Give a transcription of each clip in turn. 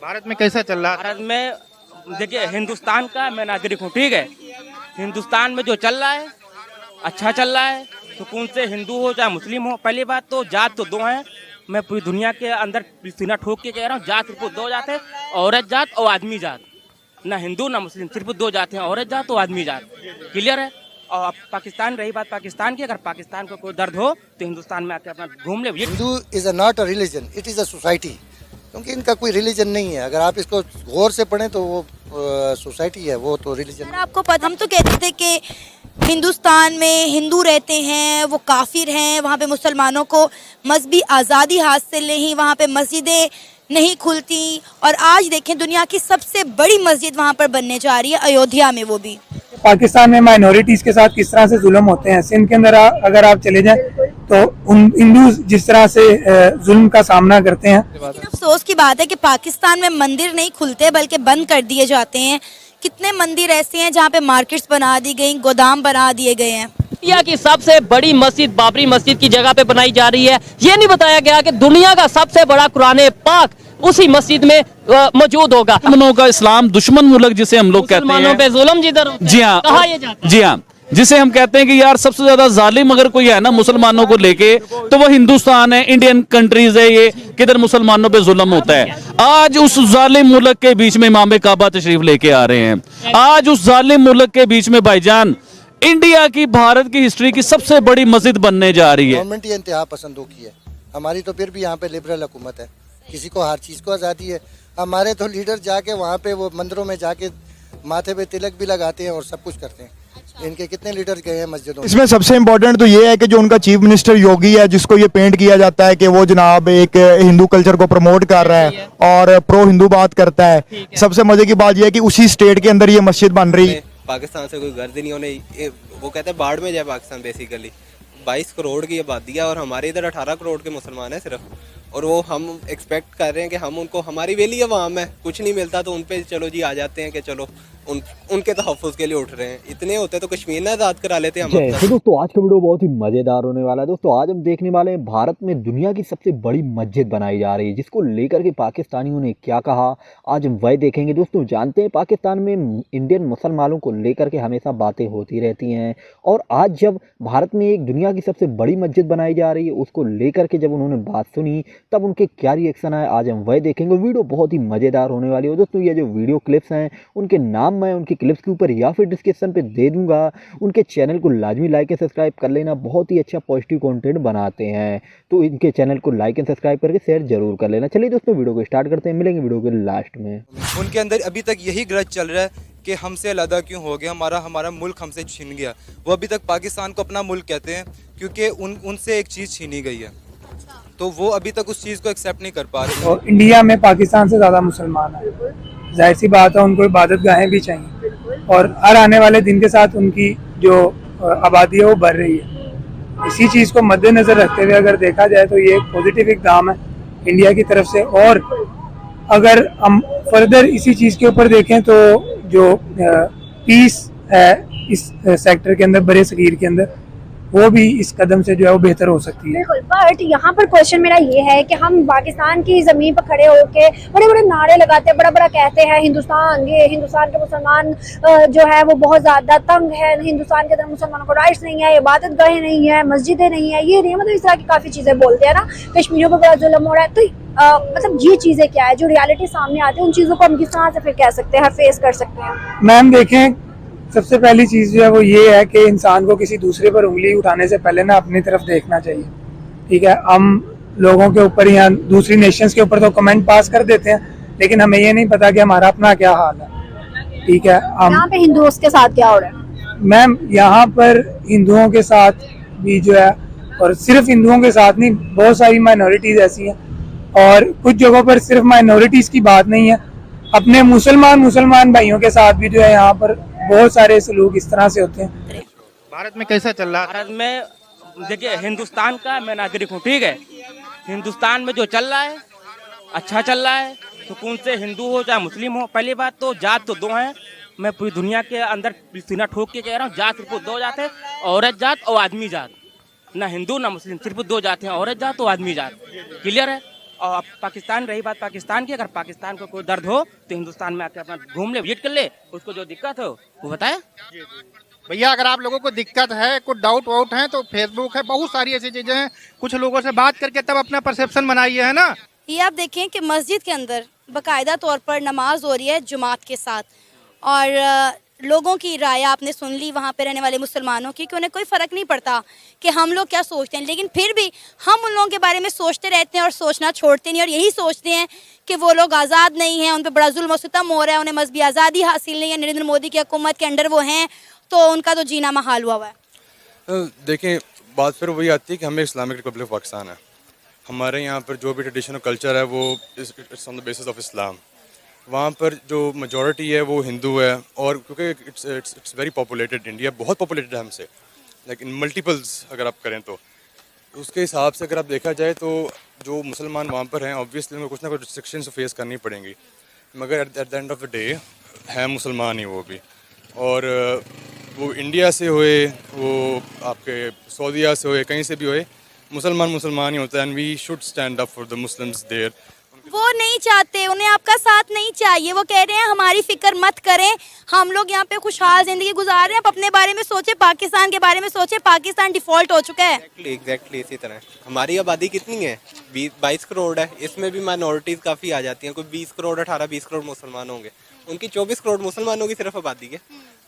भारत में कैसा चल रहा है? भारत में देखिए, हिंदुस्तान का मैं नागरिक हूँ, ठीक है। हिंदुस्तान में जो चल रहा है अच्छा चल रहा है। सुकून से हिंदू हो चाहे मुस्लिम हो। पहली बात तो जात तो दो हैं। मैं पूरी दुनिया के अंदर सीना ठोक के कह रहा हूँ, जात सिर्फ दो जात है, औरत जात और आदमी जात। ना हिंदू ना मुस्लिम, सिर्फ दो जात हैं, औरत जात और आदमी जात। क्लियर है। और पाकिस्तान, रही बात पाकिस्तान की, अगर पाकिस्तान को कोई दर्द हो तो हिंदुस्तान में आके अपना घूम ले। Hindu is not a religion, it is a society, क्योंकि इनका कोई रिलीजन नहीं है। अगर आप इसको गौर से पढ़ें तो वो सोसाइटी है, वो तो रिलीजन। सर आपको पता, हम तो कहते थे कि हिंदुस्तान में हिंदू रहते हैं, वो काफिर हैं, वहाँ पे मुसलमानों को मजहबी आज़ादी हासिल नहीं, वहाँ पे मस्जिदें नहीं खुलती। और आज देखें दुनिया की सबसे बड़ी मस्जिद वहाँ पर बनने जा रही है, अयोध्या में, वो भी। पाकिस्तान में माइनॉरिटीज़ के साथ किस तरह से जुल्म होते हैं। सिंध के अंदर अगर आप चले जाएं तो उन हिंदू जिस तरह से जुल्म का सामना करते हैं। लेकिन अफसोस की बात है कि पाकिस्तान में मंदिर नहीं खुलते बल्कि बंद कर दिए जाते हैं। कितने मंदिर ऐसे हैं जहाँ पे मार्केट्स बना दी गई, गोदाम बना दिए गए हैं। इंडिया की सबसे बड़ी मस्जिद बाबरी मस्जिद की जगह पे बनाई जा रही है। ये नहीं बताया गया कि दुनिया का सबसे बड़ा कुरान पाक उसी मस्जिद में मौजूद होगा। दुश्मनों का इस्लाम दुश्मन मुल्क जिसे हम लोग कहते हैं, पे जुल्म जिधर होता है, जी हाँ, कहा ये जाता है। जी हाँ, जिसे हम कहते हैं कि यार सबसे ज्यादा जालिम अगर कोई है ना मुसलमानों को लेके तो वो हिंदुस्तान है, इंडियन कंट्रीज है ये, किधर मुसलमानों पे जुल्म होता है। आज उस जालिम मुल्क के बीच में इमाम काबा तशरीफ लेके आ रहे हैं। आज उस जालिम मुल्क के बीच में भाईजान इंडिया की, भारत की हिस्ट्री की सबसे बड़ी मस्जिद बनने जा रही है। गवर्नमेंट ये इंतहा पसंदों की है, हमारी तो फिर भी यहाँ पे लिबरल हुकूमत है, किसी को हर चीज़ को आज़ादी है। हमारे तो लीडर जाके वहाँ पे वो मंदिरों में जाके माथे पे तिलक भी लगाते हैं और सब कुछ करते हैं। इनके कितने लीडर गए हैं मस्जिदों में। इसमें सबसे इम्पोर्टेंट तो ये है कि जो उनका चीफ मिनिस्टर योगी है, जिसको ये पेंट किया जाता है कि वो जनाब एक हिंदू कल्चर को प्रमोट कर रहा है और प्रो हिंदू बात करता है। सबसे मजे की बात यह है कि उसी स्टेट के अंदर ये मस्जिद बन रही है। पाकिस्तान से कोई गर्ज नहीं होने, वो कहते हैं बाढ़ में जाए पाकिस्तान। बेसिकली 22 करोड़ की आबादी है और हमारे इधर 18 करोड़ के मुसलमान हैं सिर्फ। और वो हम एक्सपेक्ट कर रहे हैं कि हम उनको, हमारी वेली अवाम है, कुछ नहीं मिलता तो उन पे चलो जी आ जाते हैं कि चलो उनके तहफ़्फ़ुज़ के लिए उठ रहे हैं। इतने होते तो कश्मीर ना आज़ाद करा लेते हम। तो दोस्तों आज का वीडियो बहुत ही मज़ेदार होने वाला है। दोस्तों आज हम देखने वाले हैं भारत में दुनिया की सबसे बड़ी मस्जिद बनाई जा रही है, जिसको लेकर के पाकिस्तानियों ने क्या कहा आज हम वही देखेंगे। दोस्तों जानते हैं पाकिस्तान में इंडियन मुसलमानों को लेकर के हमेशा बातें होती रहती हैं, और आज जब भारत में एक दुनिया की सबसे बड़ी मस्जिद बनाई जा रही है उसको लेकर के जब उन्होंने बात सुनी तब उनके क्या रिएक्शन आए आज हम वही देखेंगे। वीडियो बहुत ही मज़ेदार होने वाली है। दोस्तों ये जो वीडियो क्लिप्स हैं उनके नाम मैं उनकी क्लिप्स के ऊपर या फिर डिस्क्रिप्शन पे दे दूंगा। उनके चैनल को लाजमी लाइक एंड सब्सक्राइब कर लेना, बहुत ही अच्छा पॉजिटिव कंटेंट बनाते हैं, तो इनके चैनल को लाइक एंड सब्सक्राइब करके शेयर जरूर कर लेना। चलिए दोस्तों वीडियो को स्टार्ट करते हैं, मिलेंगे वीडियो के लास्ट में। उनके अंदर अभी तक यही ग्रज चल रहा है कि हमसे अलग क्यों हो गया, हमारा मुल्क हमसे छीन गया। वो अभी तक पाकिस्तान को अपना मुल्क कहते हैं क्योंकि उनसे एक चीज़ छीनी गई है, तो वो अभी तक उस चीज़ को एक्सेप्ट नहीं कर पा रहे। और इंडिया में पाकिस्तान से ज़्यादा मुसलमान हैं, जाहिर सी बात है उनको इबादत गाहें भी चाहिए, और हर आने वाले दिन के साथ उनकी जो आबादी है वो बढ़ रही है। इसी चीज़ को मद्देनज़र रखते हुए अगर देखा जाए तो ये एक पॉजिटिव इक़दाम है इंडिया की तरफ से। और अगर हम फर्दर इसी चीज़ के ऊपर देखें तो जो पीस है इस सेक्टर के अंदर, बड़े सगीर के अंदर, वो भी इस कदम से जो है वो बेहतर हो सकती है। बिल्कुल, बट यहाँ पर क्वेश्चन मेरा ये है कि हम पाकिस्तान की ज़मीन पर खड़े होके बड़े बड़े नारे लगाते हैं, बड़ा बड़ा कहते हैं हिंदुस्तान, ये हिंदुस्तान के मुसलमान जो है वो बहुत ज़्यादा तंग है, हिंदुस्तान के अंदर मुसलमानों को राइट्स नहीं है, इबादत गाहें नहीं है, मस्जिदें नहीं है, ये नहीं, मतलब इस तरह की काफ़ी चीज़ें बोलते हैं ना। कश्मीरियों पर बड़ा जुल्म हो रहा है, तो मतलब ये चीज़ें क्या है जो रियलिटी सामने आती है, उन चीज़ों को हम किस तरह से फिर कह सकते हैं, फेस कर सकते हैं। मैम देखें, सबसे पहली चीज़ जो है वो ये है कि इंसान को किसी दूसरे पर उंगली उठाने से पहले ना अपनी तरफ देखना चाहिए। ठीक है, हम लोगों के ऊपर या दूसरी नेशंस के ऊपर तो कमेंट पास कर देते हैं, लेकिन हमें ये नहीं पता कि हमारा अपना क्या हाल है। ठीक है, हम यहाँ पे हिंदुओं के साथ क्या हो रहा है? मैम यहाँ पर हिंदुओं के साथ भी जो है, और सिर्फ हिंदुओं के साथ नहीं, बहुत सारी माइनॉरिटीज़ ऐसी हैं, और कुछ जगहों पर सिर्फ माइनॉरिटीज़ की बात नहीं है, अपने मुसलमान भाइयों के साथ भी जो है यहाँ पर बहुत सारे सलूक इस तरह से होते हैं। भारत में कैसा चल रहा है? भारत में देखिए, हिंदुस्तान का मैं नागरिक हूँ, ठीक है। हिंदुस्तान में जो चल रहा है अच्छा चल रहा है। सुकून से हिंदू हो चाहे मुस्लिम हो। पहली बात तो जात तो दो हैं। मैं पूरी दुनिया के अंदर सीना ठोक के कह रहा हूँ, जात सिर्फ दो जात है, औरत जात और आदमी जात। ना हिंदू ना मुस्लिम, सिर्फ दो जात हैं, औरत जात और आदमी जात। क्लियर है। और पाकिस्तान, रही बात पाकिस्तान की, अगर पाकिस्तान को कोई दर्द हो तो हिंदुस्तान में आके अपना घूम ले, विजिट कर ले, उसको जो दिक्कत हो वो बताए। भैया अगर आप लोगों को दिक्कत है, कुछ डाउट वाउट है तो फेसबुक है, बहुत सारी ऐसी चीजें हैं, कुछ लोगों से बात करके तब अपना परसेप्शन बनाइए, है ना। ये आप देखें कि मस्जिद के अंदर बाकायदा तौर पर नमाज हो रही है जुमात के साथ, और लोगों की राय आपने सुन ली वहाँ पे रहने वाले मुसलमानों की कि उन्हें कोई फ़र्क नहीं पड़ता कि हम लोग क्या सोचते हैं, लेकिन फिर भी हम उन लोगों के बारे में सोचते रहते हैं और सोचना छोड़ते नहीं, और यही सोचते हैं कि वो लोग आज़ाद नहीं हैं, उन पर बड़ा जुल्म और सितम हो रहा है, उन्हें मजहबी आज़ादी हासिल नहीं है, नरेंद्र मोदी की हुकूमत के अंडर वो हैं, तो उनका तो जीना महाल हुआ है। देखें, बात फिर वही आती है कि हमें इस्लामिक रिपब्लिक पाकिस्तान है, हमारे यहाँ पर जो भी ट्रेडिशनल कल्चर है वो it's on the basis of Islam. वहाँ पर जो मेजॉरिटी है वो हिंदू है, और क्योंकि इट्स वेरी पॉपुलेटेड, इंडिया बहुत पॉपुलेटेड है हमसे, लाइक इन मल्टीपल्स अगर आप करें तो उसके हिसाब से अगर आप देखा जाए तो जो मुसलमान वहाँ पर हैं ऑब्वियसली उनको कुछ ना कुछ रिस्ट्रिक्शंस फेस करनी पड़ेंगी, मगर at the end of the day है मुसलमान ही वो भी, और वो इंडिया से हुए, वो आपके सऊदीया से हुए, कहीं से भी हुए, मुसलमान ही होता है, and we should stand up for the Muslims there. वो नहीं चाहते, उन्हें आपका साथ नहीं चाहिए, वो कह रहे हैं हमारी फिक्र मत करें, हम लोग यहाँ पे खुशहाल जिंदगी गुजार रहे हैं, आप अपने बारे में सोचें, पाकिस्तान के बारे में सोचें, पाकिस्तान डिफॉल्ट हो चुका है। एग्जैक्टली इसी तरह हमारी आबादी कितनी है, 22 करोड़ है, इसमें भी माइनॉरिटीज़ काफ़ी आ जाती हैं, कोई 20 करोड़ 18-20 करोड़ मुसलमान होंगे, उनकी 24 करोड़ मुसलमानों की सिर्फ आबादी है,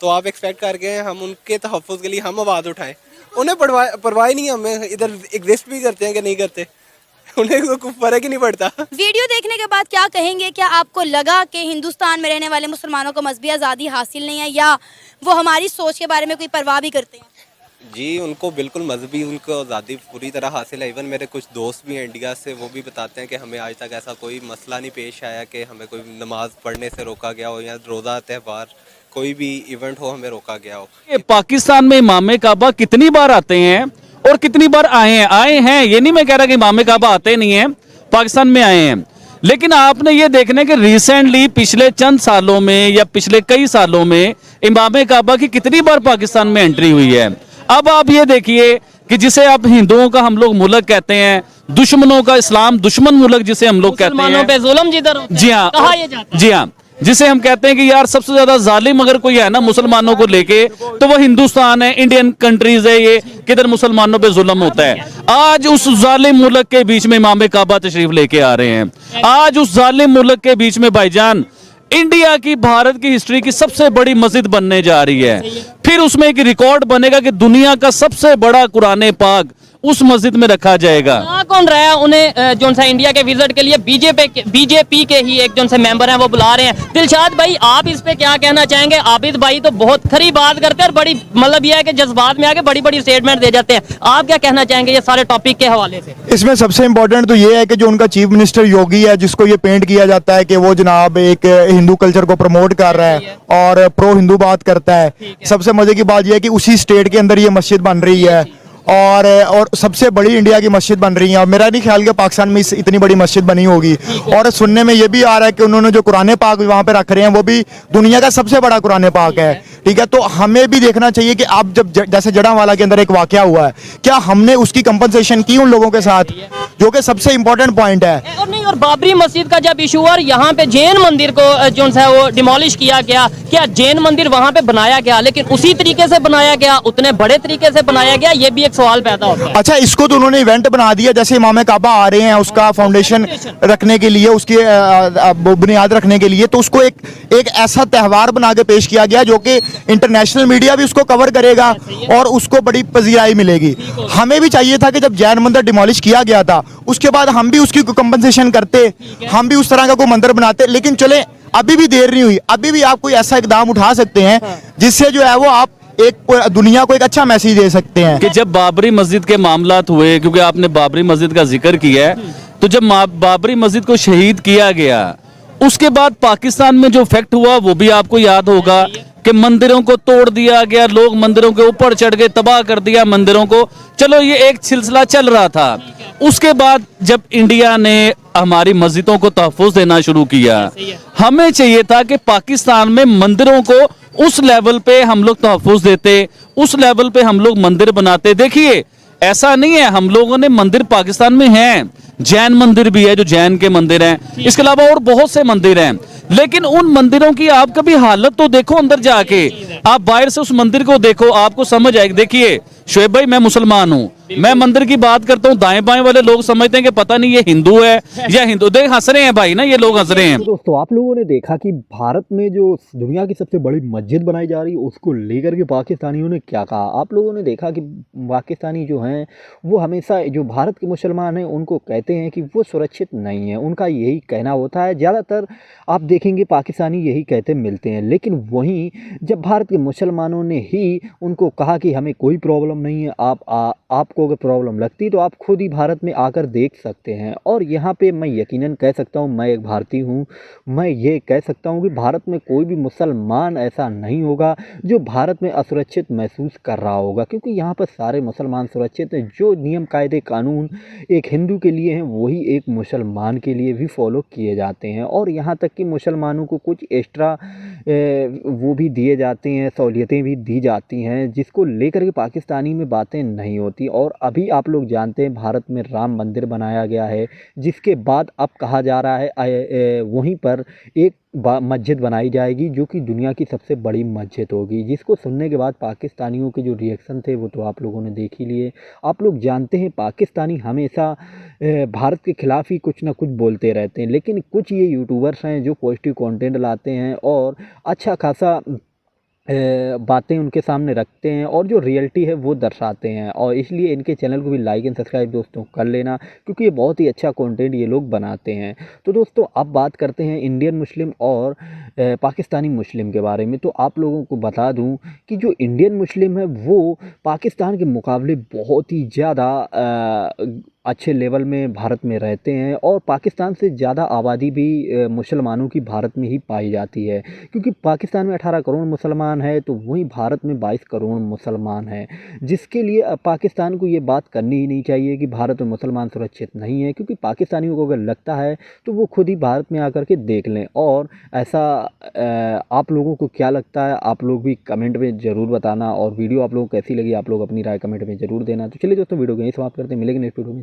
तो आप एक्सपेक्ट करके हम उनके तहफ़्फ़ुज़ के लिए हम आवाज़ उठाएं, उन्हें परवाह नहीं, हमें इधर एग्जिस्ट भी करते हैं कि नहीं करते, उन्हें तो कुछ फर्क ही नहीं पड़ता। वीडियो देखने के बाद क्या कहेंगे, क्या आपको लगा कि हिंदुस्तान में रहने वाले मुसलमानों को मजहबी आज़ादी हासिल नहीं है, या वो हमारी सोच के बारे में कोई परवाह भी करते हैं? जी, उनको बिल्कुल मजहबी, उनको आज़ादी पूरी तरह हासिल है। इवन मेरे कुछ दोस्त भी हैं इंडिया से, वो भी बताते हैं कि हमें आज तक ऐसा कोई मसला नहीं पेश आया कि हमें कोई नमाज पढ़ने से रोका गया हो, या रोज़ा त्यौहार कोई भी इवेंट हो हमें रोका गया हो। पाकिस्तान में इमाम काबा कितनी बार आते हैं और कितनी बार आए हैं, ये नहीं मैं कह रहा कि इमाम काबा आते नहीं हैं, पाकिस्तान में आए हैं, लेकिन आपने ये देखना है कि रिसेंटली पिछले चंद सालों में या पिछले कई सालों में इमाम काबा की कितनी बार पाकिस्तान में एंट्री हुई है। अब आप ये देखिए कि जिसे आप हिंदुओं का हम लोग मुल्क कहते हैं, दुश्मनों का इस्लाम दुश्मन मुल्क जिसे हम लोग कहते हैं, पे जुल्म जिधर होता है, जी हाँ, कहा ये जाता है। जी हाँ, जिसे हम कहते हैं कि यार सबसे ज्यादा जालिम अगर कोई है ना मुसलमानों को लेके तो वो हिंदुस्तान है, इंडियन कंट्रीज है ये, किधर मुसलमानों पे जुल्म होता है। आज उस जालिम मुल्क के बीच में इमाम काबा तशरीफ लेके आ रहे हैं, आज उस जालिम मुल्क के बीच में भाईजान इंडिया की, भारत की हिस्ट्री की सबसे बड़ी मस्जिद बनने जा रही है, फिर उसमें एक रिकॉर्ड बनेगा कि दुनिया का सबसे बड़ा कुरान पाक उस मस्जिद में रखा जाएगा। कौन रहा है उन्हें जो सा इंडिया के विजिट के लिए बीजेपी के ही एक जो से मेंबर हैं वो बुला रहे हैं। दिलशाद भाई, आप इस पे क्या कहना चाहेंगे? आबिद भाई तो बहुत खरी बात करते हैं और बड़ी मतलब यह है कि जज्बात में आके बड़ी बड़ी स्टेटमेंट दे जाते हैं, आप क्या कहना चाहेंगे ये सारे टॉपिक के हवाले से? इसमें सबसे इम्पोर्टेंट तो ये है कि जो उनका चीफ मिनिस्टर योगी है, जिसको ये पेंट किया जाता है कि वो जनाब एक हिंदू कल्चर को प्रमोट कर रहा है और प्रो हिंदू बात करता है, सबसे मजे की बात यह है कि उसी स्टेट के अंदर ये मस्जिद बन रही है और सबसे बड़ी इंडिया की मस्जिद बन रही है। और मेरा नहीं ख्याल कि पाकिस्तान में इतनी बड़ी मस्जिद बनी होगी। और सुनने में ये भी आ रहा है कि उन्होंने जो कुरान पाक वहाँ पे रख रहे हैं वो भी दुनिया का सबसे बड़ा कुरान पाक है। ठीक है, तो हमें भी देखना चाहिए कि अब जब जैसे जड़ावाला के अंदर एक वाकया हुआ है, क्या हमने उसकी कंपनसेशन की उन लोगों के साथ, जो कि सबसे इंपॉर्टेंट पॉइंट है। और नहीं, और बाबरी मस्जिद का जब इशू और यहाँ पे जैन मंदिर को जो है वो डिमोलिश किया गया, क्या जैन मंदिर वहाँ पे बनाया गया लेकिन उसी तरीके से बनाया गया, उतने बड़े तरीके से बनाया गया, ये भी एक सवाल पैदा होता है। अच्छा, इसको तो उन्होंने इवेंट बना दिया, जैसे इमाम काबा आ रहे हैं उसका फाउंडेशन रखने के लिए, उसकी बुनियाद रखने के लिए, तो उसको एक ऐसा त्यौहार बना के पेश किया गया जो कि इंटरनेशनल मीडिया भी उसको कवर करेगा और उसको बड़ी पजीराई मिलेगी। हमें भी चाहिए था कि जब जैन मंदिर डिमोलिश किया गया था उसके बाद हम भी उसकी कंपनसेशन करते, हम भी उस तरह का कोई मंदिर बनाते, लेकिन चले अभी भी देर नहीं हुई, अभी भी आप कोई ऐसा इकदाम उठा सकते हैं जिससे जो है वो आप एक दुनिया को एक अच्छा मैसेज दे सकते हैं। कि जब बाबरी मस्जिद के मामलात हुए, क्योंकि आपने बाबरी मस्जिद का जिक्र किया है, तो जब बाबरी मस्जिद को शहीद किया गया उसके बाद पाकिस्तान में जो फैक्ट हुआ वो भी आपको याद होगा कि मंदिरों को तोड़ दिया गया, लोग मंदिरों के ऊपर चढ़ के तबाह कर दिया मंदिरों को। चलो ये एक सिलसिला चल रहा था। उसके बाद जब इंडिया ने हमारी मस्जिदों को तहफ़्फ़ुज़ देना शुरू किया, हमें चाहिए था कि पाकिस्तान में मंदिरों को उस लेवल पे हम लोग तहफ़्फ़ुज़ देते, उस लेवल पे हम लोग मंदिर बनाते। देखिए ऐसा नहीं है, हम लोगों ने मंदिर पाकिस्तान में हैं, जैन मंदिर भी है, जो जैन के मंदिर हैं, इसके अलावा और बहुत से मंदिर हैं। लेकिन उन मंदिरों की आप कभी हालत तो देखो अंदर जाके, आप बाहर से उस मंदिर को देखो, आपको समझ आएगी। देखिए शोएब भाई, मैं मुसलमान हूं, मैं मंदिर की बात करता हूं, दाएं बाएं वाले लोग समझते हैं कि पता नहीं ये हिंदू है या हिंदू। देख हंस रहे हैं भाई ना, ये लोग हंस रहे हैं। तो दोस्तों आप लोगों ने देखा कि भारत में जो दुनिया की सबसे बड़ी मस्जिद बनाई जा रही है उसको लेकर के पाकिस्तानियों ने क्या कहा। आप लोगों ने देखा कि पाकिस्तानी जो हैं वो हमेशा जो भारत के मुसलमान हैं उनको कहते हैं कि वो सुरक्षित नहीं है, उनका यही कहना होता है। ज़्यादातर आप देखेंगे पाकिस्तानी यही कहते मिलते हैं। लेकिन वहीं जब भारत के मुसलमानों ने ही उनको कहा कि हमें कोई प्रॉब्लम नहीं है, आपको अगर प्रॉब्लम लगती तो आप खुद ही भारत में आकर देख सकते हैं। और यहाँ पे मैं यकीनन कह सकता हूँ, मैं एक भारतीय हूँ, मैं ये कह सकता हूँ कि भारत में कोई भी मुसलमान ऐसा नहीं होगा जो भारत में असुरक्षित महसूस कर रहा होगा, क्योंकि यहाँ पर सारे मुसलमान सुरक्षित हैं। जो नियम कायदे कानून एक हिंदू के लिए हैं वही एक मुसलमान के लिए भी फॉलो किए जाते हैं। और यहाँ तक कि मुसलमानों को कुछ एक्स्ट्रा वो भी दिए जाते हैं, सहूलियतें भी दी जाती हैं, जिसको लेकर के पाकिस्तानी में बातें नहीं होती। और अभी आप लोग जानते हैं भारत में राम मंदिर बनाया गया है, जिसके बाद अब कहा जा रहा है वहीं पर एक मस्जिद बनाई जाएगी जो कि दुनिया की सबसे बड़ी मस्जिद होगी, जिसको सुनने के बाद पाकिस्तानियों के जो रिएक्शन थे वो तो आप लोगों ने देख ही लिए। आप लोग जानते हैं पाकिस्तानी हमेशा भारत के खिलाफ ही कुछ ना कुछ बोलते रहते हैं, लेकिन कुछ ये यूट्यूबर्स हैं जो पॉजिटिव कंटेंट लाते हैं और अच्छा खासा बातें उनके सामने रखते हैं और जो रियलिटी है वो दर्शाते हैं। और इसलिए इनके चैनल को भी लाइक एंड सब्सक्राइब दोस्तों कर लेना, क्योंकि ये बहुत ही अच्छा कंटेंट ये लोग बनाते हैं। तो दोस्तों अब बात करते हैं इंडियन मुस्लिम और पाकिस्तानी मुस्लिम के बारे में। तो आप लोगों को बता दूं कि जो इंडियन मुस्लिम है वो पाकिस्तान के मुकाबले बहुत ही ज़्यादा अच्छे लेवल में भारत में रहते हैं और पाकिस्तान से ज़्यादा आबादी भी मुसलमानों की भारत में ही पाई जाती है, क्योंकि पाकिस्तान में 18 करोड़ मुसलमान है तो वहीं भारत में 22 करोड़ मुसलमान हैं, जिसके लिए पाकिस्तान को ये बात करनी ही नहीं चाहिए कि भारत में मुसलमान सुरक्षित नहीं है। क्योंकि पाकिस्तानियों को अगर लगता है तो वो खुद ही भारत में आकर के देख लें। और ऐसा आप लोगों को क्या लगता है आप लोग भी कमेंट में ज़रूर बताना, और वीडियो आप लोगों को कैसी लगी आप लोग अपनी राय कमेंट में ज़रूर देना। तो चलिए दोस्तों वीडियो को यहीं समाप्त करते हैं, मिलेंगे नेक्स्ट वीडियो में।